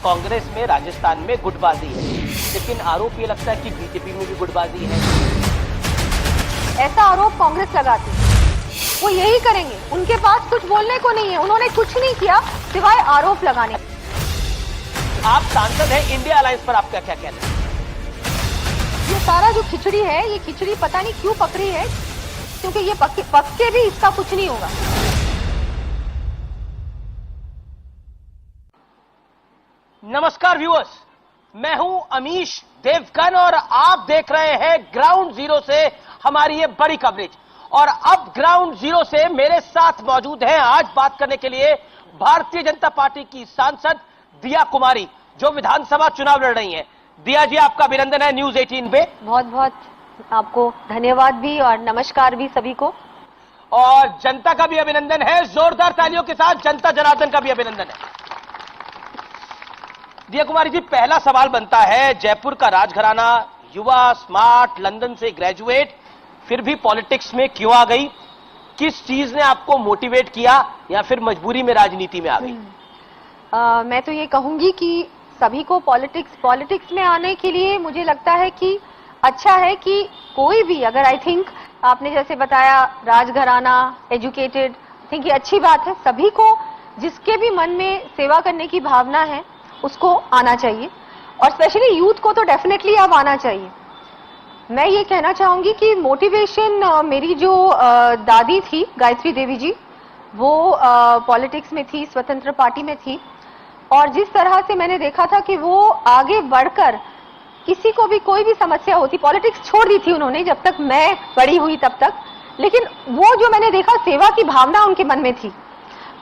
कांग्रेस में राजस्थान में गुटबाजी है, लेकिन आरोप ये लगता है कि बीजेपी में भी गुटबाजी है। ऐसा आरोप कांग्रेस लगाती है, वो यही करेंगे। उनके पास कुछ बोलने को नहीं है, उन्होंने कुछ नहीं किया सिवाय आरोप लगाने। आप सांसद हैं, इंडिया अलायंस पर आपका क्या कहना है? ये सारा जो खिचड़ी है, ये खिचड़ी पता नहीं क्यों पकड़ी है, क्योंकि ये पक के भी इसका कुछ नहीं होगा। नमस्कार व्यूअर्स, मैं हूं अमीश देवगन और आप देख रहे हैं ग्राउंड जीरो से हमारी ये बड़ी कवरेज। और अब ग्राउंड जीरो से मेरे साथ मौजूद हैं आज बात करने के लिए भारतीय जनता पार्टी की सांसद दिया कुमारी, जो विधानसभा चुनाव लड़ रही हैं। दिया जी, आपका अभिनंदन है न्यूज 18 पे। बहुत बहुत आपको धन्यवाद भी और नमस्कार भी सभी को। और जनता का भी अभिनंदन है, जोरदार तालियों के साथ जनता जनार्दन का भी अभिनंदन है। दिया कुमारी जी, पहला सवाल बनता है, जयपुर का राजघराना, युवा, स्मार्ट, लंदन से ग्रेजुएट, फिर भी पॉलिटिक्स में क्यों आ गई? किस चीज ने आपको मोटिवेट किया या फिर मजबूरी में राजनीति में आ गई? मैं तो ये कहूंगी कि सभी को पॉलिटिक्स में आने के लिए मुझे लगता है कि अच्छा है कि कोई भी, अगर आई थिंक आपने जैसे बताया राजघराना, एजुकेटेड, थिंक ये अच्छी बात है। सभी को, जिसके भी मन में सेवा करने की भावना है, उसको आना चाहिए, और स्पेशली यूथ को तो डेफिनेटली अब आना चाहिए। मैं ये कहना चाहूंगी कि मोटिवेशन मेरी जो दादी थी गायत्री देवी जी, वो पॉलिटिक्स में थी, स्वतंत्र पार्टी में थी, और जिस तरह से मैंने देखा था कि वो आगे बढ़कर किसी को भी कोई भी समस्या होती, पॉलिटिक्स छोड़ दी थी उन्होंने जब तक मैं बड़ी हुई तब तक, लेकिन वो जो मैंने देखा सेवा की भावना उनके मन में थी,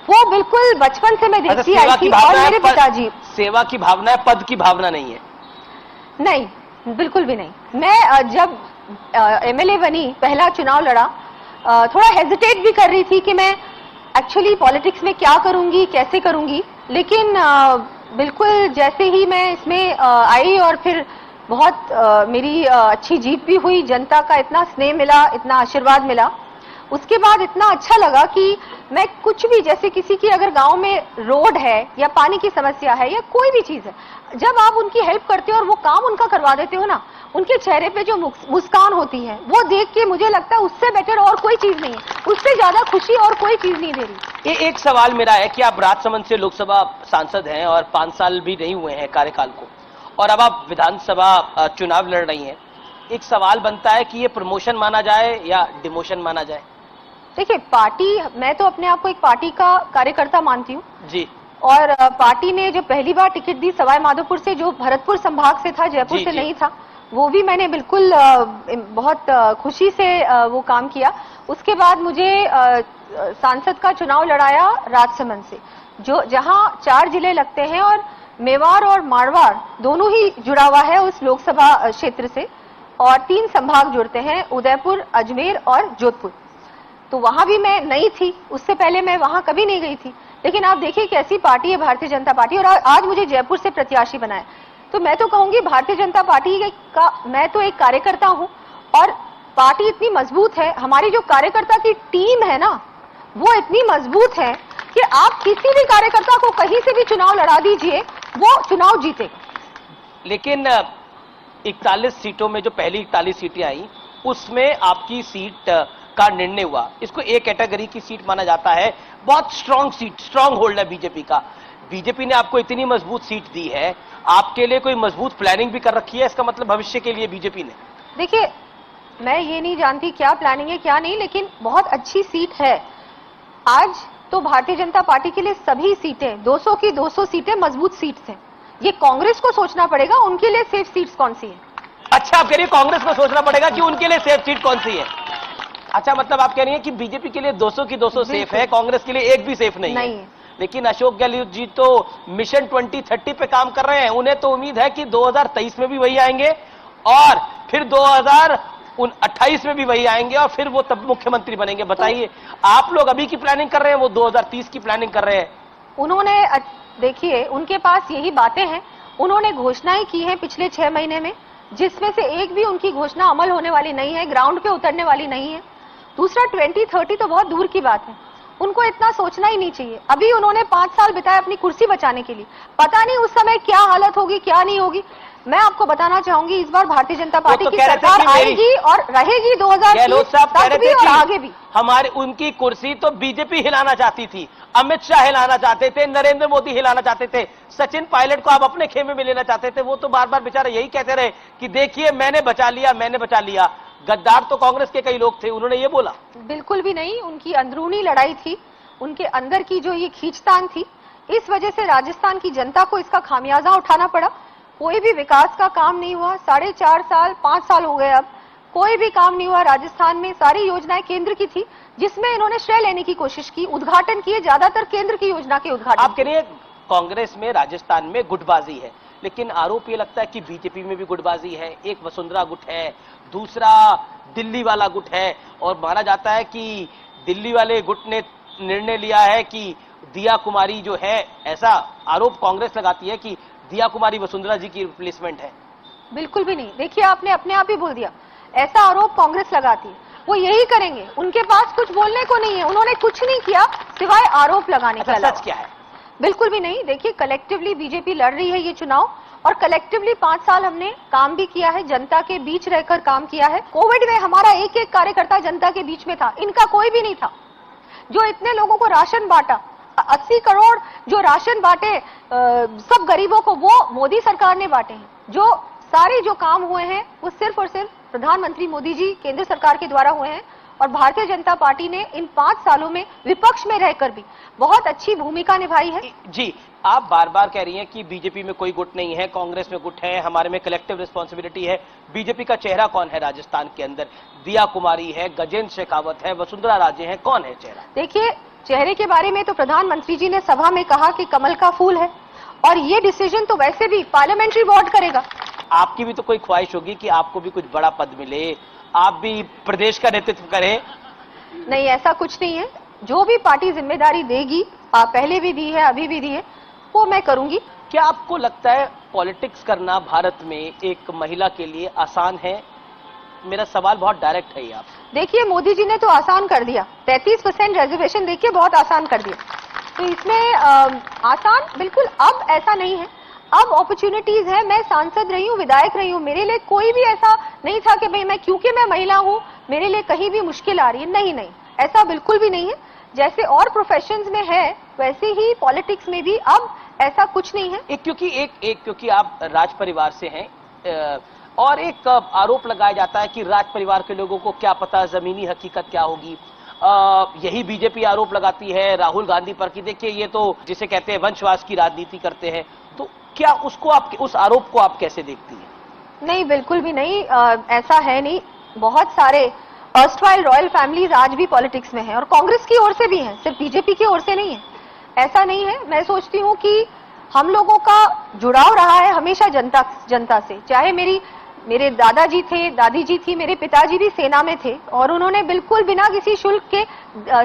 वो बिल्कुल बचपन से मैं देखती आई थी। और मेरे पिताजी, सेवा की भावना है, पद की भावना नहीं है? नहीं, बिल्कुल भी नहीं। मैं जब एमएलए बनी, पहला चुनाव लड़ा, थोड़ा हेजिटेट भी कर रही थी कि मैं एक्चुअली पॉलिटिक्स में क्या करूंगी, कैसे करूंगी, लेकिन बिल्कुल जैसे ही मैं इसमें आई और फिर बहुत मेरी अच्छी जीत भी हुई, जनता का इतना स्नेह मिला, इतना आशीर्वाद मिला, उसके बाद इतना अच्छा लगा कि मैं कुछ भी, जैसे किसी की अगर गांव में रोड है या पानी की समस्या है या कोई भी चीज है, जब आप उनकी हेल्प करते हो और वो काम उनका करवा देते हो ना, उनके चेहरे पे जो मुस्कान होती है, वो देख के मुझे लगता है उससे बेटर और कोई चीज नहीं है, उससे ज्यादा खुशी और कोई चीज नहीं दे रही। ये एक सवाल मेरा है कि आप राजसमंद से लोकसभा सांसद हैं और 5 साल भी नहीं हुए हैं कार्यकाल को, और अब आप विधानसभा चुनाव लड़ रही हैं। एक सवाल बनता है कि ये प्रमोशन माना जाए या डिमोशन माना जाए? देखिए, पार्टी, मैं तो अपने आप को एक पार्टी का कार्यकर्ता मानती हूँ जी, और पार्टी ने जो पहली बार टिकट दी सवाई माधोपुर से, जो भरतपुर संभाग से था, जयपुर से नहीं था, वो भी मैंने बिल्कुल बहुत खुशी से वो काम किया। उसके बाद मुझे सांसद का चुनाव लड़ाया राजसमंद से, जो जहां 4 जिले लगते हैं और मेवाड़ और मारवाड़ दोनों ही जुड़ा हुआ है उस लोकसभा क्षेत्र से, और 3 संभाग जुड़ते हैं, उदयपुर, अजमेर और जोधपुर। तो वहां भी मैं नई थी, उससे पहले मैं वहां कभी नहीं गई थी, लेकिन आप देखिए कैसी पार्टी है भारतीय जनता पार्टी, और आज मुझे जयपुर से प्रत्याशी बनाया। तो मैं तो कहूंगी भारतीय जनता पार्टी का मैं तो एक कार्यकर्ता हूं, और पार्टी इतनी मजबूत है, हमारी जो कार्यकर्ता की टीम है ना, वो इतनी मजबूत है कि आप किसी भी कार्यकर्ता को कहीं से भी चुनाव लड़ा दीजिए, वो चुनाव जीतेगा। लेकिन 41 सीटों में जो पहली 41 सीटें आई, उसमें आपकी सीट का निर्णय हुआ। इसको एक कैटेगरी की सीट माना जाता है, बहुत स्ट्रांग सीट, स्ट्रांग होल्ड है बीजेपी का। बीजेपी ने आपको इतनी मजबूत सीट दी है, आपके लिए कोई मजबूत प्लानिंग भी कर रखी है इसका मतलब भविष्य के लिए बीजेपी ने? देखिए, मैं ये नहीं जानती क्या प्लानिंग है क्या नहीं, लेकिन बहुत अच्छी सीट है। आज तो भारतीय जनता पार्टी के लिए सभी सीटें, 200 की 200 सीटें मजबूत सीट्स हैं। ये कांग्रेस को सोचना पड़ेगा उनके लिए सेफ सीट्स कौन सी है। अच्छा, आप कह रही है कांग्रेस को सोचना पड़ेगा कि उनके लिए सेफ सीट कौन सी है? अच्छा, मतलब आप कह रही हैं कि बीजेपी के लिए 200 की 200 सेफ है, कांग्रेस के लिए एक भी सेफ नहीं है। लेकिन अशोक गहलोत जी तो मिशन 2030 पे काम कर रहे हैं, उन्हें तो उम्मीद है कि 2023 में भी वही आएंगे और फिर 2028 में भी वही आएंगे और फिर वो तब मुख्यमंत्री बनेंगे। बताइए, आप लोग अभी की प्लानिंग कर रहे हैं, वो 2030 की प्लानिंग कर रहे हैं। उन्होंने, देखिए, उनके पास यही बातें हैं, उन्होंने घोषणाएं की हैं पिछले 6 महीने में, जिसमें से एक भी उनकी घोषणा अमल होने वाली नहीं है, ग्राउंड पे उतरने वाली नहीं है। दूसरा, 2030 तो बहुत दूर की बात है। उनको इतना सोचना ही नहीं चाहिए। अभी उन्होंने 5 साल बिताए अपनी कुर्सी बचाने के लिए, पता नहीं उस समय क्या हालत होगी क्या नहीं होगी। मैं आपको बताना चाहूंगी इस बार भारतीय जनता पार्टी की सरकार आएगी और रहेगी 2030 तक भी और आगे भी। हमारे उनकी कुर्सी तो बीजेपी हिलाना चाहती थी, अमित शाह हिलाना चाहते थे, नरेंद्र मोदी हिलाना चाहते थे, सचिन पायलट को आप अपने खेमे में लेना चाहते थे। वो तो बार बार बेचारे यही कहते रहे कि देखिए मैंने बचा लिया, मैंने बचा लिया। गद्दार तो कांग्रेस के कई लोग थे, उन्होंने ये बोला? बिल्कुल भी नहीं, उनकी अंदरूनी लड़ाई थी, उनके अंदर की जो ये खींचतान थी, इस वजह से राजस्थान की जनता को इसका खामियाजा उठाना पड़ा। कोई भी विकास का काम नहीं हुआ, 4.5 साल 5 साल हो गए, अब कोई भी काम नहीं हुआ राजस्थान में। सारी योजनाएं केंद्र की थी, जिसमें इन्होंने श्रेय लेने की कोशिश की, उद्घाटन किए, ज्यादातर केंद्र की योजना के उद्घाटन। आप कह रही है कांग्रेस में राजस्थान में गुटबाजी है, लेकिन आरोप ये लगता है कि बीजेपी में भी गुटबाजी है। एक वसुंधरा गुट है, दूसरा दिल्ली वाला गुट है, और माना जाता है कि दिल्ली वाले गुट ने निर्णय लिया है कि दिया कुमारी जो है, ऐसा आरोप कांग्रेस लगाती है कि दिया कुमारी वसुंधरा जी की रिप्लेसमेंट है। बिल्कुल भी नहीं, देखिए आपने अपने आप ही बोल दिया, ऐसा आरोप कांग्रेस लगाती है, वो यही करेंगे, उनके पास कुछ बोलने को नहीं है, उन्होंने कुछ नहीं किया सिवाय आरोप लगाने का। सच क्या है? बिल्कुल भी नहीं। देखिए कलेक्टिवली बीजेपी लड़ रही है ये चुनाव, और कलेक्टिवली 5 साल हमने काम भी किया है, जनता के बीच रहकर काम किया है। कोविड में हमारा एक एक कार्यकर्ता जनता के बीच में था, इनका कोई भी नहीं था। जो इतने लोगों को राशन बांटा, 80 करोड़ जो राशन बांटे सब गरीबों को, वो मोदी सरकार ने बांटे हैं। जो सारे जो काम हुए हैं वो सिर्फ और सिर्फ प्रधानमंत्री मोदी जी केंद्र सरकार के द्वारा हुए हैं, और भारतीय जनता पार्टी ने इन 5 सालों में विपक्ष में रहकर भी बहुत अच्छी भूमिका निभाई है। जी, आप बार बार कह रही हैं कि बीजेपी में कोई गुट नहीं है, कांग्रेस में गुट है, हमारे में कलेक्टिव रिस्पॉन्सिबिलिटी है। बीजेपी का चेहरा कौन है राजस्थान के अंदर? दिया कुमारी है, गजेंद्र शेखावत है, वसुंधरा राजे है, कौन है चेहरा? देखिए चेहरे के बारे में तो प्रधानमंत्री जी ने सभा में कहा कि कमल का फूल है, और ये डिसीजन तो वैसे भी पार्लियामेंट्री बोर्ड करेगा। आपकी भी तो कोई ख्वाहिश होगी कि आपको भी कुछ बड़ा पद मिले, आप भी प्रदेश का नेतृत्व करें? नहीं, ऐसा कुछ नहीं है। जो भी पार्टी जिम्मेदारी देगी, पहले भी दी है अभी भी दी है, वो मैं करूंगी। क्या आपको लगता है पॉलिटिक्स करना भारत में एक महिला के लिए आसान है? मेरा सवाल बहुत डायरेक्ट है। आप देखिए मोदी जी ने तो आसान कर दिया, 33% रिजर्वेशन देखिए बहुत आसान कर दिया, तो इसमें आसान बिल्कुल अब ऐसा नहीं है। अब अपॉर्चुनिटीज है। मैं सांसद रही हूँ, विधायक रही हूँ, मेरे लिए कोई भी ऐसा नहीं था कि भाई मैं क्योंकि मैं महिला हूँ मेरे लिए कहीं भी मुश्किल आ रही है। नहीं नहीं, ऐसा बिल्कुल भी नहीं है। जैसे और प्रोफेशंस में है वैसे ही पॉलिटिक्स में भी अब ऐसा कुछ नहीं है। क्योंकि आप राज परिवार से हैं, और एक आरोप लगाया जाता है कि राज परिवार के लोगों को क्या पता जमीनी हकीकत क्या होगी। यही बीजेपी आरोप लगाती है राहुल गांधी पर कि देखिए ये तो जिसे कहते हैं वंशवाद की राजनीति करते हैं। तो क्या उसको आप, उस आरोप को आप कैसे देखती हैं? नहीं, बिल्कुल भी नहीं, ऐसा है नहीं। बहुत सारे अर्स्टवाइल रॉयल फैमिलीज आज भी पॉलिटिक्स में हैं, और कांग्रेस की ओर से भी हैं, सिर्फ बीजेपी की ओर से नहीं है। ऐसा नहीं है। मैं सोचती हूँ कि हम लोगों का जुड़ाव रहा है हमेशा जनता से। चाहे मेरे दादाजी थे, दादी जी थी, मेरे पिताजी भी सेना में थे, और उन्होंने बिल्कुल बिना किसी शुल्क के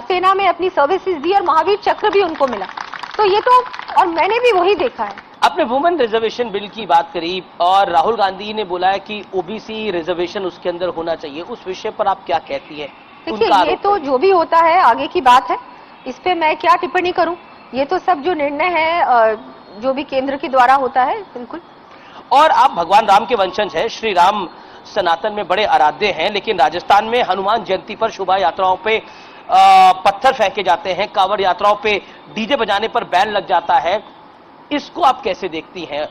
सेना में अपनी सर्विसेज दी, और महावीर चक्र भी उनको मिला। तो ये तो, और मैंने भी वही देखा है। आपने वुमेन रिजर्वेशन बिल की बात करी, और राहुल गांधी ने बोला है कि ओबीसी रिजर्वेशन उसके अंदर होना चाहिए। उस विषय पर आप क्या कहती है? देखिए ये तो जो भी होता है आगे की बात है, इस पे मैं क्या टिप्पणी करूं। ये तो सब जो निर्णय है जो भी केंद्र के द्वारा होता है। बिल्कुल। और आप भगवान राम के वंशज हैं, श्री राम सनातन में बड़े आराध्य हैं, लेकिन राजस्थान में हनुमान जयंती पर शोभा यात्राओं पे पत्थर फेंके जाते हैं, कांवड़ यात्राओं पे डीजे बजाने पर बैन लग जाता है। इसको आप कैसे देखती हैं?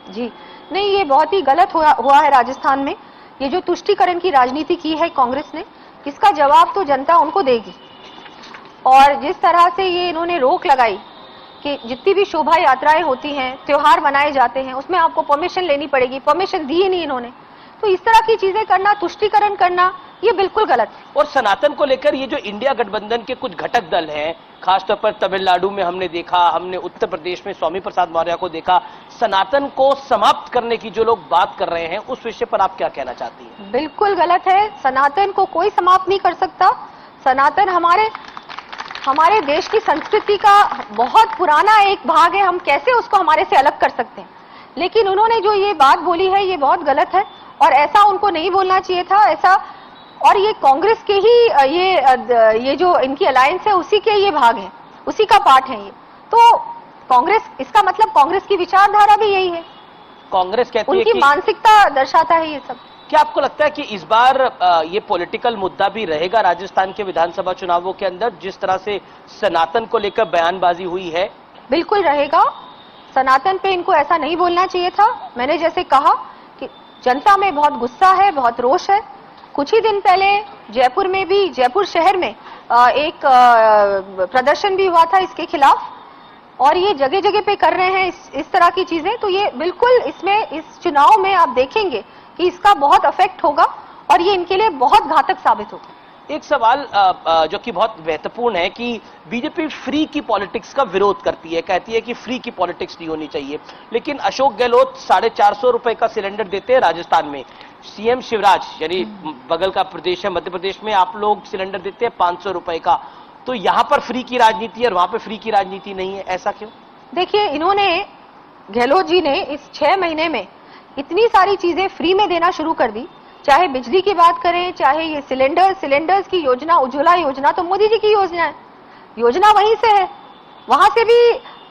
जी नहीं, ये बहुत ही गलत हुआ है राजस्थान में। ये जो तुष्टीकरण की राजनीति की है कांग्रेस ने, इसका जवाब तो जनता उनको देगी। और जिस तरह से ये इन्होंने रोक लगाई कि जितनी भी शोभा यात्राएं होती हैं, त्योहार मनाए जाते हैं, उसमें आपको परमिशन लेनी पड़ेगी, परमिशन दी ही नहीं इन्होंने। तो इस तरह की चीजें करना, तुष्टीकरण करना, ये बिल्कुल गलत है। और सनातन को लेकर ये जो इंडिया गठबंधन के कुछ घटक दल हैं, खासतौर पर तमिलनाडु में हमने देखा, हमने उत्तर प्रदेश में स्वामी प्रसाद मौर्य को देखा, सनातन को समाप्त करने की जो लोग बात कर रहे हैं, उस विषय पर आप क्या कहना चाहती हैं? बिल्कुल गलत है। सनातन को कोई समाप्त नहीं कर सकता। सनातन हमारे देश की संस्कृति का बहुत पुराना एक भाग है। हम कैसे उसको हमारे से अलग कर सकते हैं? लेकिन उन्होंने जो ये बात बोली है ये बहुत गलत है, और ऐसा उनको नहीं बोलना चाहिए था। ऐसा और ये कांग्रेस के ही ये जो इनकी अलायंस है उसी के ये भाग है, उसी का पार्ट है ये। तो कांग्रेस, इसका मतलब कांग्रेस की विचारधारा भी यही है, कांग्रेस कहती है उनकी कि मानसिकता दर्शाता है ये सब। क्या आपको लगता है कि इस बार ये पॉलिटिकल मुद्दा भी रहेगा राजस्थान के विधानसभा चुनावों के अंदर, जिस तरह से सनातन को लेकर बयानबाजी हुई है? बिल्कुल रहेगा। सनातन पे इनको ऐसा नहीं बोलना चाहिए था। मैंने जैसे कहा कि जनता में बहुत गुस्सा है, बहुत रोष है। कुछ ही दिन पहले जयपुर में भी, जयपुर शहर में एक प्रदर्शन भी हुआ था इसके खिलाफ, और ये जगह जगह पे कर रहे हैं इस तरह की चीजें। तो ये बिल्कुल इसमें, इस चुनाव में आप देखेंगे कि इसका बहुत इफेक्ट होगा और ये इनके लिए बहुत घातक साबित होगा। एक सवाल जो कि बहुत महत्वपूर्ण है कि बीजेपी फ्री की पॉलिटिक्स का विरोध करती है, कहती है कि फ्री की पॉलिटिक्स नहीं होनी चाहिए, लेकिन अशोक गहलोत 450 रुपए का सिलेंडर देते हैं राजस्थान में। सीएम शिवराज, यानी बगल का प्रदेश है मध्य प्रदेश में, आप लोग सिलेंडर देते हैं 500 रुपए का। तो यहां पर फ्री की राजनीति है और वहां पर फ्री की राजनीति नहीं है, ऐसा क्यों? देखिए, इन्होंने, गहलोत जी ने इस 6 महीने में इतनी सारी चीजें फ्री में देना शुरू कर दी। चाहे बिजली की बात करें, चाहे ये सिलेंडर्स की योजना, उज्ज्वला योजना तो मोदी जी की योजना है, योजना वहीं से है, वहां से भी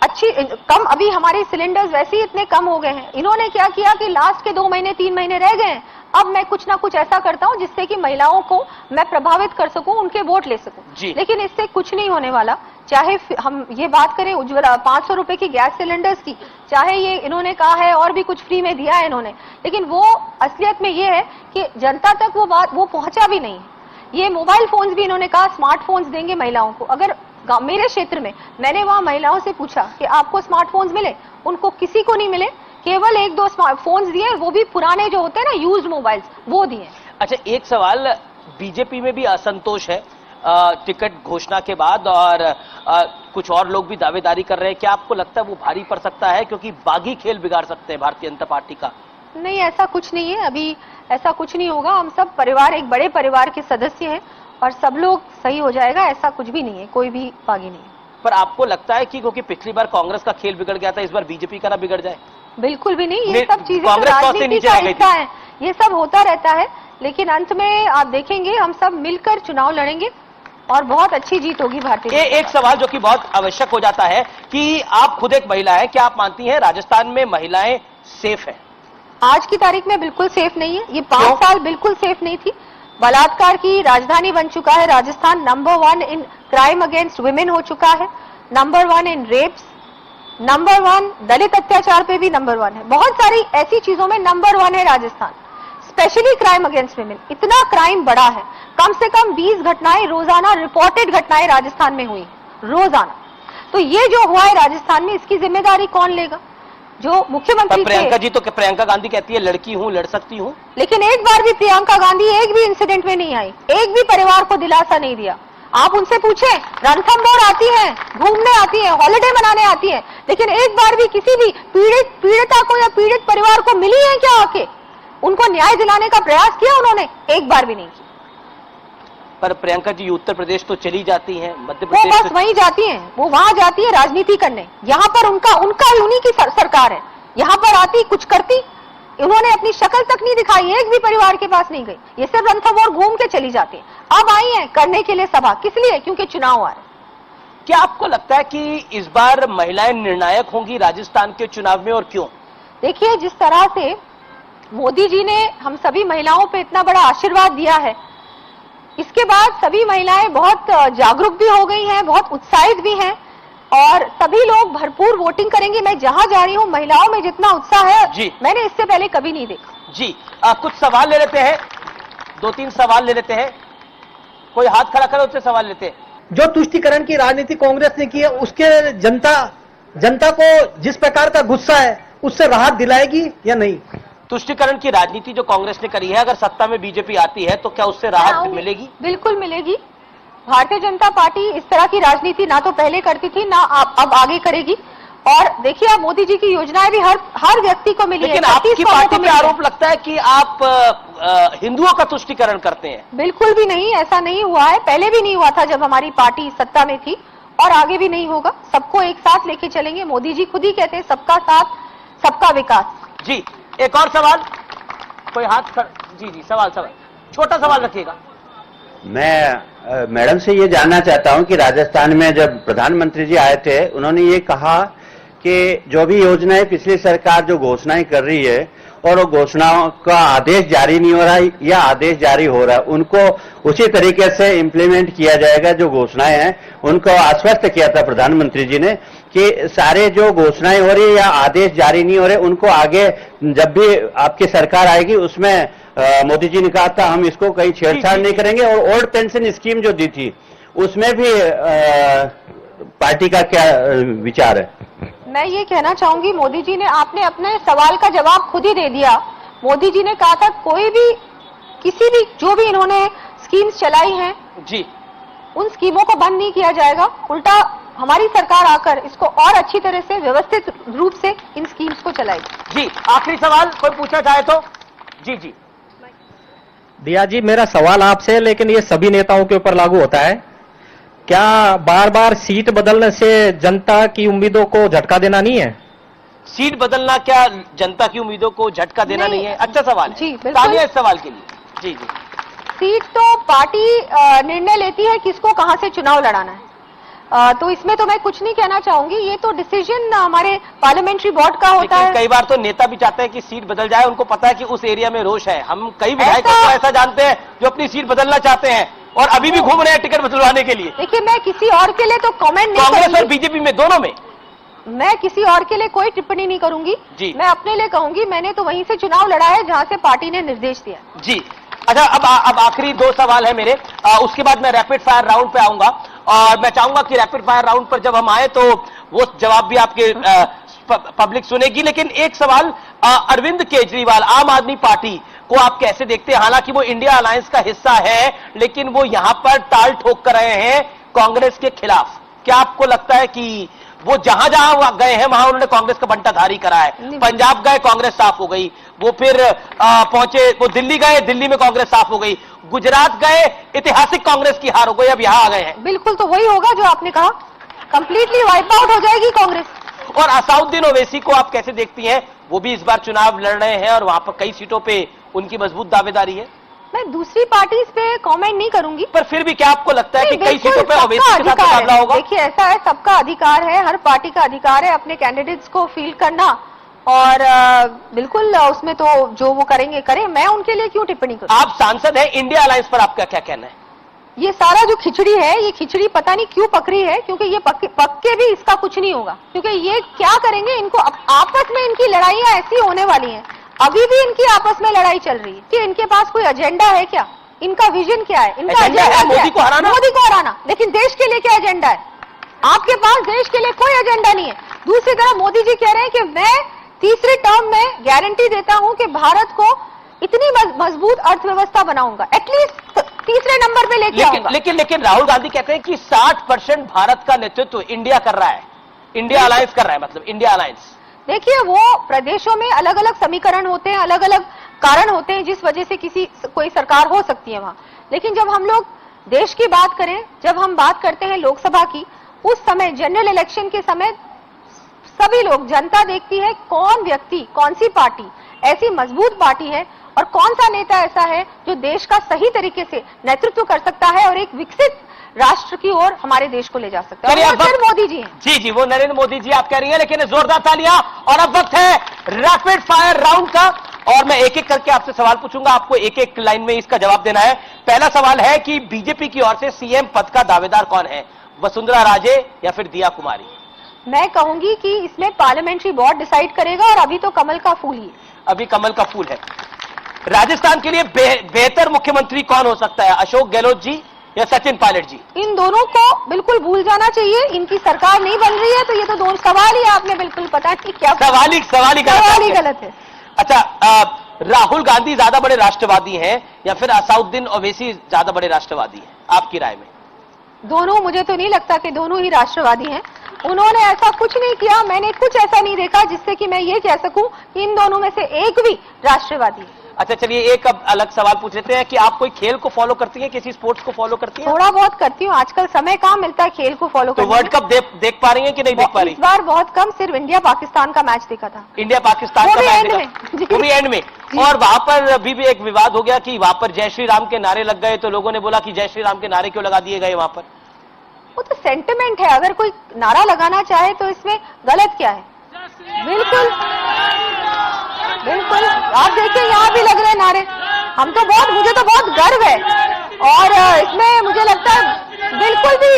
अच्छी कम। अभी हमारे सिलेंडर्स वैसे ही इतने कम हो गए हैं। इन्होंने क्या किया कि लास्ट के 2 महीने 3 महीने रह गए हैं, अब मैं कुछ ना कुछ ऐसा करता हूं जिससे कि महिलाओं को मैं प्रभावित कर सकूं, उनके वोट ले सकूं। लेकिन इससे कुछ नहीं होने वाला। चाहे हम ये बात करें उज्ज्वला 500 रुपए की गैस सिलेंडर्स की, चाहे ये इन्होंने कहा है और भी कुछ फ्री में दिया है इन्होंने, लेकिन वो असलियत में ये है कि जनता तक वो पहुंचा भी नहीं है। ये मोबाइल फोन्स भी इन्होंने कहा स्मार्टफोन्स देंगे महिलाओं को। अगर मेरे क्षेत्र में मैंने वहां महिलाओं से पूछा कि आपको स्मार्टफोन्स मिले, उनको किसी को नहीं मिले, केवल 1-2 स्मार्टफोन्स दिए, वो भी पुराने जो होते हैं ना, यूज्ड मोबाइल्स, वो दिए। अच्छा, एक सवाल, बीजेपी में भी असंतोष है टिकट घोषणा के बाद, और कुछ और लोग भी दावेदारी कर रहे हैं। क्या आपको लगता है वो भारी पड़ सकता है, क्योंकि बागी खेल बिगाड़ सकते हैं भारतीय जनता पार्टी का? नहीं, ऐसा कुछ नहीं है, अभी ऐसा कुछ नहीं होगा। हम सब परिवार, एक बड़े परिवार के सदस्य हैं और सब लोग सही हो जाएगा, ऐसा कुछ भी नहीं है, कोई भी बागी नहीं है। पर आपको लगता है कि क्योंकि पिछली बार कांग्रेस का खेल बिगड़ गया था, इस बार बीजेपी का ना बिगड़ जाए? बिल्कुल भी नहीं, ये सब चीजें तो राजनीति का हिस्सा है, ये सब होता रहता है। लेकिन अंत में आप देखेंगे हम सब मिलकर चुनाव लड़ेंगे और बहुत अच्छी जीत होगी भारतीय। एक सवाल जो कि बहुत आवश्यक हो जाता है कि आप खुद एक महिला है, क्या आप मानती हैं राजस्थान में महिलाएं सेफ है? आज की तारीख में बिल्कुल सेफ नहीं है। ये 5 साल बिल्कुल सेफ नहीं थी। बलात्कार की राजधानी बन चुका है Rajasthan. Number 1 in crime against women हो चुका है, नंबर 1 इन रेप्स, नंबर 1 दलित अत्याचार पे भी नंबर 1 है। बहुत सारी ऐसी चीजों में नंबर 1 है Rajasthan, specially crime against women. इतना क्राइम बढ़ा है, कम से कम 20 घटनाएं रोजाना, रिपोर्टेड घटनाएं राजस्थान में हुई रोजाना। तो ये जो हुआ है राजस्थान में, इसकी जिम्मेदारी कौन लेगा? जो मुख्यमंत्री प्रियंका जी, तो प्रियंका गांधी कहती है लड़की हूं, लड़ सकती हूं, लेकिन एक बार भी प्रियंका गांधी एक भी इंसिडेंट में नहीं आई, एक भी परिवार को दिलासा नहीं दिया। आप उनसे पूछें, रणथंभौर आती हैं, घूमने आती हैं, हॉलिडे मनाने आती हैं, लेकिन एक बार भी किसी भी पीड़िता को या पीड़ित परिवार को मिली है क्या आके? उनको न्याय दिलाने का प्रयास किया उन्होंने? एक बार भी नहीं किया। पर प्रियंका जी उत्तर प्रदेश तो चली जाती हैं, मध्य प्रदेश वो बस वहीं जाती हैं, वो वहां जाती है राजनीति करने। यहाँ पर उनका उन्हीं की सरकार है, यहाँ पर आती कुछ करती, उन्होंने अपनी शक्ल तक नहीं दिखाई, एक भी परिवार के पास नहीं गई। ये सब रणथंभौर घूम के चली जाती है। अब आई है करने के लिए सभा, किस लिए? क्योंकि चुनाव आ रहे। क्या आपको लगता है कि इस बार महिलाएं निर्णायक होंगी राजस्थान के चुनाव में, और क्यों? देखिए, जिस तरह से मोदी जी ने हम सभी महिलाओं पे इतना बड़ा आशीर्वाद दिया है, इसके बाद सभी महिलाएं बहुत जागरूक भी हो गई हैं, बहुत उत्साहित भी हैं, और सभी लोग भरपूर वोटिंग करेंगे। मैं जहां जा रही हूं, महिलाओं में जितना उत्साह है मैंने इससे पहले कभी नहीं देखा। जी, कुछ सवाल ले लेते हैं, 2-3 सवाल ले लेते हैं। कोई हाथ खड़ा करे उससे सवाल लेते हैं। जो तुष्टीकरण की राजनीति कांग्रेस ने की है, उसके जनता को जिस प्रकार का गुस्सा है, उससे राहत दिलाएगी या नहीं? तुष्टीकरण की राजनीति जो कांग्रेस ने करी है, अगर सत्ता में बीजेपी आती है तो क्या उससे राहत मिलेगी? बिल्कुल मिलेगी। भारतीय जनता पार्टी इस तरह की राजनीति ना तो पहले करती थी, ना अब आगे करेगी। और देखिए, आप मोदी जी की योजनाएं भी हर व्यक्ति को मिली है। लेकिन आपकी पार्टी पे आरोप लगता है कि आप हिंदुओं का तुष्टीकरण करते हैं। बिल्कुल भी नहीं, ऐसा नहीं हुआ है, पहले भी नहीं हुआ था जब हमारी पार्टी सत्ता में थी, और आगे भी नहीं होगा। सबको एक साथ लेके चलेंगे। मोदी जी खुद ही कहते हैं सबका साथ सबका विकास। जी, एक और सवाल, कोई हाथ जी, सवाल छोटा सवाल रखिएगा। मैं मैडम से ये जानना चाहता हूं कि राजस्थान में जब प्रधानमंत्री जी आए थे, उन्होंने ये कहा कि जो भी योजनाएं पिछली सरकार जो घोषणाएं कर रही है और वो घोषणाओं का आदेश जारी नहीं हो रहा है या आदेश जारी हो रहा है, उनको उसी तरीके से इम्प्लीमेंट किया जाएगा। जो घोषणाएं हैं उनको आश्वस्त किया था प्रधानमंत्री जी ने कि सारे जो घोषणाएं हो रही है या आदेश जारी नहीं हो रहे, उनको आगे जब भी आपकी सरकार आएगी उसमें मोदी जी ने कहा था हम इसको कहीं छेड़छाड़ नहीं करेंगे। और ओल्ड पेंशन स्कीम जो दी थी उसमें भी पार्टी का क्या विचार है? मैं ये कहना चाहूंगी, मोदी जी ने, आपने अपने सवाल का जवाब खुद ही दे दिया। मोदी जी ने कहा था कोई भी, किसी भी, जो भी इन्होंने स्कीम्स चलाई हैं जी, उन स्कीमों को बंद नहीं किया जाएगा। उल्टा हमारी सरकार आकर इसको और अच्छी तरह से व्यवस्थित रूप से इन स्कीम्स को चलाएगी। जी, आखिरी सवाल कोई पूछना चाहे तो? जी जी दिया जी, मेरा सवाल आपसे, लेकिन ये सभी नेताओं के ऊपर लागू होता है। क्या बार बार सीट बदलने से जनता की उम्मीदों को झटका देना नहीं है? सीट बदलना क्या जनता की उम्मीदों को झटका देना नहीं है? अच्छा सवाल है। जी, बिल्कुल। तालियां इस सवाल के लिए। जी जी, सीट तो पार्टी निर्णय लेती है किसको कहां से चुनाव लड़ाना है। तो इसमें तो मैं कुछ नहीं कहना चाहूंगी, ये तो डिसीजन हमारे पार्लियामेंट्री बोर्ड का होता है। कई बार तो नेता भी चाहते हैं कि सीट बदल जाए, उनको पता है कि उस एरिया में रोष है। हम कई विधायकों को ऐसा जानते हैं जो अपनी सीट बदलना चाहते हैं और अभी भी घूम रहे हैं टिकट बदलवाने के लिए। देखिए, मैं किसी और के लिए तो कमेंट नहीं कांग्रेस करूंगी, और बीजेपी में, दोनों में मैं किसी और के लिए कोई टिप्पणी नहीं करूंगी जी। मैं अपने लिए कहूंगी, मैंने तो वहीं से चुनाव लड़ा है जहां से पार्टी ने निर्देश दिया। जी। अच्छा, अब आखिरी दो सवाल है मेरे, उसके बाद मैं रैपिड फायर राउंड पे आऊंगा। और मैं चाहूंगा कि रैपिड फायर राउंड पर जब हम आए तो वो जवाब भी आपके पब्लिक सुनेगी। लेकिन एक सवाल, अरविंद केजरीवाल, आम आदमी पार्टी को आप कैसे देखते हैं? हालांकि वो इंडिया अलायंस का हिस्सा है, लेकिन वो यहां पर ताल ठोक कर रहे हैं कांग्रेस के खिलाफ। क्या आपको लगता है कि वो जहां जहां गए हैं वहां उन्होंने कांग्रेस का बंटाधारी करा है? पंजाब गए, कांग्रेस साफ हो गई। वो फिर पहुंचे, वो दिल्ली गए, दिल्ली में कांग्रेस साफ हो गई। गुजरात गए, ऐतिहासिक कांग्रेस की हार हो गई, अब यहां आ गए हैं। बिल्कुल, तो वही होगा जो आपने कहा, कंप्लीटली वाइप आउट हो जाएगी कांग्रेस। और असाउद्दीन ओवैसी को आप कैसे देखती हैं? वो भी इस बार चुनाव लड़ रहे हैं और वहां पर कई सीटों पे उनकी मजबूत दावेदारी है। मैं दूसरी पार्टी पे कमेंट नहीं करूंगी, पर फिर भी क्या आपको लगता है कि कई सीटों पे ओवैसी के साथ मुकाबला होगा? देखिए, ऐसा है, सबका अधिकार है, हर पार्टी का अधिकार है अपने कैंडिडेट्स को फील्ड करना, और बिल्कुल उसमें तो जो वो करेंगे करें, मैं उनके लिए क्यों टिप्पणी करूं? आप सांसद हैं, इंडिया अलायंस पर आपका क्या कहना है? ये सारा जो खिचड़ी है, ये खिचड़ी पता नहीं क्यों पकड़ी है, क्योंकि ये पक के भी इसका कुछ नहीं होगा। क्योंकि ये क्या करेंगे, इनको आपस में इनकी लड़ाइयां ऐसी होने वाली हैं। अभी भी इनकी आपस में लड़ाई चल रही है कि इनके पास कोई एजेंडा है क्या, इनका विजन क्या है, इनका एजेंडा है मोदी को हराना। मोदी को हराना, लेकिन देश के लिए क्या एजेंडा है? आपके पास देश के लिए कोई एजेंडा नहीं है। दूसरी तरफ मोदी जी कह रहे हैं कि मैं तीसरे टर्म में गारंटी देता हूं कि भारत को इतनी मजबूत अर्थव्यवस्था बनाऊंगा, एटलीस्ट तीसरे नंबर पे लेके आऊंगा। लेकिन राहुल गांधी कहते हैं कि 60% भारत का नेतृत्व इंडिया कर रहा है, इंडिया अलायंस कर रहा है, मतलब इंडिया अलायंस। देखिए, वो प्रदेशों में अलग अलग समीकरण होते हैं, अलग अलग कारण होते हैं जिस वजह से कोई सरकार हो सकती है वहां। लेकिन जब हम लोग देश की बात करें, जब हम बात करते हैं लोकसभा की, उस समय जनरल इलेक्शन के समय सभी लोग, जनता देखती है कौन व्यक्ति, कौन सी पार्टी ऐसी मजबूत पार्टी है और कौन सा नेता ऐसा है जो देश का सही तरीके से नेतृत्व कर सकता है और एक विकसित राष्ट्र की ओर हमारे देश को ले जा सकता है। और फिर मोदी जी हैं। जी जी, वो नरेंद्र मोदी जी आप कह रही हैं, लेकिन जोरदार तालियां। और अब वक्त है रैपिड फायर राउंड का, और मैं एक एक करके आपसे सवाल पूछूंगा, आपको एक एक लाइन में इसका जवाब देना है। पहला सवाल है कि बीजेपी की ओर से सीएम पद का दावेदार कौन है, वसुंधरा राजे या फिर दिया कुमारी? मैं कहूंगी कि इसमें पार्लियामेंट्री बोर्ड डिसाइड करेगा, और अभी तो कमल का फूल ही है। अभी कमल का फूल है। राजस्थान के लिए बेहतर मुख्यमंत्री कौन हो सकता है, अशोक गहलोत जी या सचिन पायलट जी? इन दोनों को बिल्कुल भूल जाना चाहिए, इनकी सरकार नहीं बन रही है, तो ये तो दोनों सवाल ही आपने बिल्कुल पता कि क्या सवाल ही गलत है। अच्छा, राहुल गांधी ज्यादा बड़े राष्ट्रवादी हैं या फिर असाउद्दीन ओवैसी ज्यादा बड़े राष्ट्रवादी हैं आपकी राय में? दोनों, मुझे तो नहीं लगता कि दोनों ही राष्ट्रवादी हैं। उन्होंने ऐसा कुछ नहीं किया, मैंने कुछ ऐसा नहीं देखा जिससे कि मैं ये कह सकूं कि इन दोनों में से एक भी राष्ट्रवादी है। अच्छा, चलिए एक अब अलग सवाल पूछ लेते हैं कि आप कोई खेल को फॉलो करती हैं, किसी स्पोर्ट्स को फॉलो करती हैं? थोड़ा बहुत करती हूँ, आजकल समय कहाँ मिलता है खेल को फॉलो करने। तो वर्ल्ड कप देख पा रही हैं कि नहीं देख पा रही? इस बार बहुत कम, सिर्फ इंडिया पाकिस्तान का मैच देखा था। इंडिया पाकिस्तान का मैच देखा, वो भी एंड में। और वहां पर अभी भी एक विवाद हो गया कि वहां पर जय श्री राम के नारे लग गए, तो लोगों ने बोला कि जय श्री राम के नारे क्यों लगा दिए गए वहां पर? वो तो सेंटिमेंट है, अगर कोई नारा लगाना चाहे तो इसमें गलत क्या है? बिल्कुल बिल्कुल, आप देखिए यहाँ भी लग रहे हैं नारे। हम तो बहुत, मुझे तो बहुत गर्व है, और इसमें मुझे लगता है बिल्कुल भी।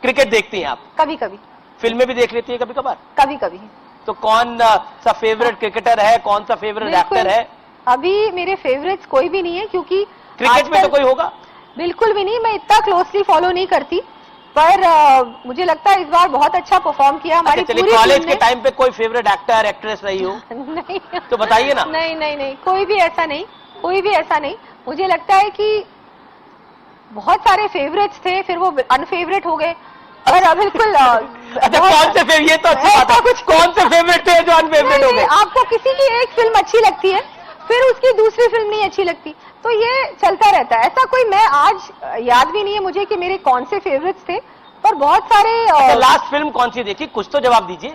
क्रिकेट देखती हैं आप? कभी कभी। फिल्में भी देख लेती है कभी कभार? कभी कभी। तो कौन सा फेवरेट क्रिकेटर है, कौन सा फेवरेट एक्टर है? अभी मेरे फेवरेट्स कोई भी नहीं है, क्योंकि क्रिकेट में तो कोई होगा? बिल्कुल भी नहीं, मैं इतना क्लोजली फॉलो नहीं करती, पर मुझे लगता है इस बार बहुत अच्छा परफॉर्म किया हमारी पूरी टीम ने। कॉलेज के टाइम पे कोई फेवरेट एक्टर एक्ट्रेस रही हो? नहीं तो बताइए ना। नहीं नहीं नहीं, कोई भी ऐसा नहीं, कोई भी ऐसा नहीं। मुझे लगता है कि बहुत सारे फेवरेट्स थे, फिर वो अनफेवरेट हो गए, और बिल्कुल अच्छा, कौन से फेवरेट? ये तो अच्छी बात है, कुछ कौन से फेवरेट थे जो अनफेवरेट हो गए? आपको किसी की एक फिल्म अच्छी लगती है, फिर उसकी दूसरी फिल्म नहीं अच्छी लगती, तो ये चलता रहता है। ऐसा कोई, मैं आज याद भी नहीं है मुझे कि मेरे कौन से फेवरेट्स थे, पर बहुत सारे। लास्ट फिल्म कौन सी देखी, कुछ तो जवाब दीजिए।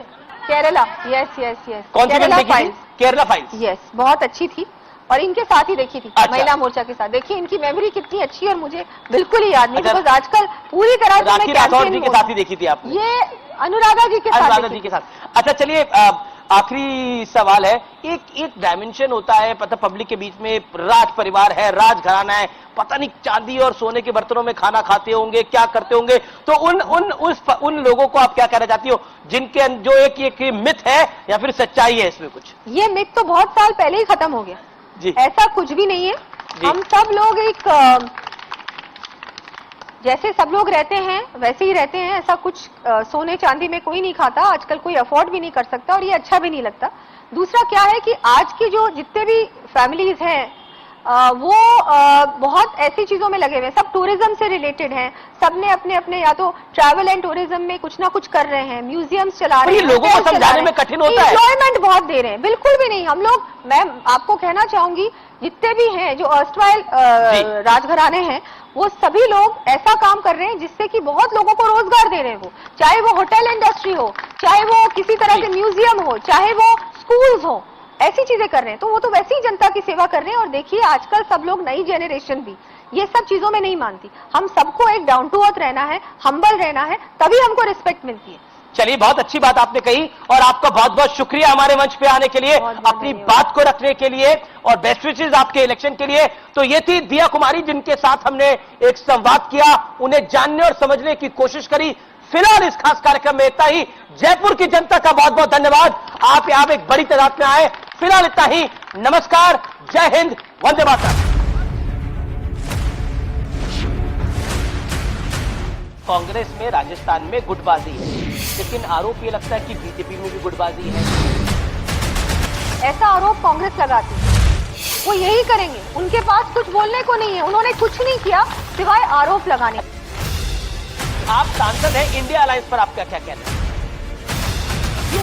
Kerala, yes yes yes. कौन सी फिल्म देखी? केरला फाइल्स। यस, बहुत अच्छी थी, और इनके साथ ही देखी थी। अच्छा। महिला मोर्चा के साथ। देखिए इनकी मेमोरी कितनी अच्छी है, और मुझे बिल्कुल ही याद नहीं, बिकॉज आजकल पूरी तरह से राखी राठौर जी के साथ ही देखी थी आपने? ये अनुराधा जी के साथ। अनुराधा जी के साथ। अच्छा चलिए, आखिरी सवाल है। एक डायमेंशन होता है, पता पब्लिक के बीच में राज परिवार है, राज घराना है, पता नहीं चांदी और सोने के बर्तनों में खाना खाते होंगे, क्या करते होंगे, तो उन लोगों को आप क्या कहना चाहती हो, जिनके जो एक मिथ है या फिर सच्चाई है इसमें कुछ? ये मिथ तो बहुत साल पहले ही खत्म हो गया जी। ऐसा कुछ भी नहीं है। हम सब लोग एक जैसे सब लोग रहते हैं वैसे ही रहते हैं, ऐसा कुछ सोने चांदी में कोई नहीं खाता, आजकल कोई अफोर्ड भी नहीं कर सकता, और ये अच्छा भी नहीं लगता। दूसरा क्या है कि आज की जो जितने भी फैमिलीज हैं वो बहुत ऐसी चीजों में लगे हुए हैं, सब टूरिज्म से रिलेटेड हैं, सबने अपने अपने या तो ट्रैवल एंड टूरिज्म में कुछ ना कुछ कर रहे हैं, म्यूजियम्स चला रहे हैं, लोगों को समझाने में कठिन होता है, एम्प्लॉयमेंट बहुत दे रहे हैं। बिल्कुल भी नहीं, हम लोग, मैं आपको कहना चाहूंगी, जितने भी हैं जो अर्स्टवाइल राजघराने हैं, वो सभी लोग ऐसा काम कर रहे हैं जिससे कि बहुत लोगों को रोजगार दे रहे हैं। वो चाहे वो होटल इंडस्ट्री हो, चाहे वो किसी तरह के म्यूजियम हो, चाहे वो स्कूल्स हो, ऐसी चीजें कर रहे हैं। तो वो तो वैसे ही जनता की सेवा कर रहे हैं। और देखिए आजकल सब लोग, नई जेनरेशन भी ये सब चीजों में नहीं मानती। हम सबको एक डाउन टू अर्थ रहना है, हम्बल रहना है, तभी हमको रिस्पेक्ट मिलती है। चलिए, बहुत अच्छी बात आपने कही, और आपका बहुत बहुत शुक्रिया हमारे मंच पे आने के लिए, अपनी बात को रखने के लिए, और बेस्ट विशेस आपके इलेक्शन के लिए। तो ये थी दिया कुमारी, जिनके साथ हमने एक संवाद किया, उन्हें जानने और समझने की कोशिश करी। फिलहाल इस खास कार्यक्रम में इतना ही। जयपुर की जनता का बहुत बहुत धन्यवाद, आप यहां एक बड़ी तादाद में आए। फिलहाल इतना ही, नमस्कार, जय हिंद, वंदे मातरम। कांग्रेस में राजस्थान में गुटबाजी है, लेकिन आरोप ये लगता है कि बीजेपी में भी गुटबाजी है। ऐसा आरोप कांग्रेस लगाती है, वो यही करेंगे, उनके पास कुछ बोलने को नहीं है, उन्होंने कुछ नहीं किया सिवाय आरोप लगाने। आप सांसद हैं, इंडिया अलायंस पर आपका क्या कहना है? ये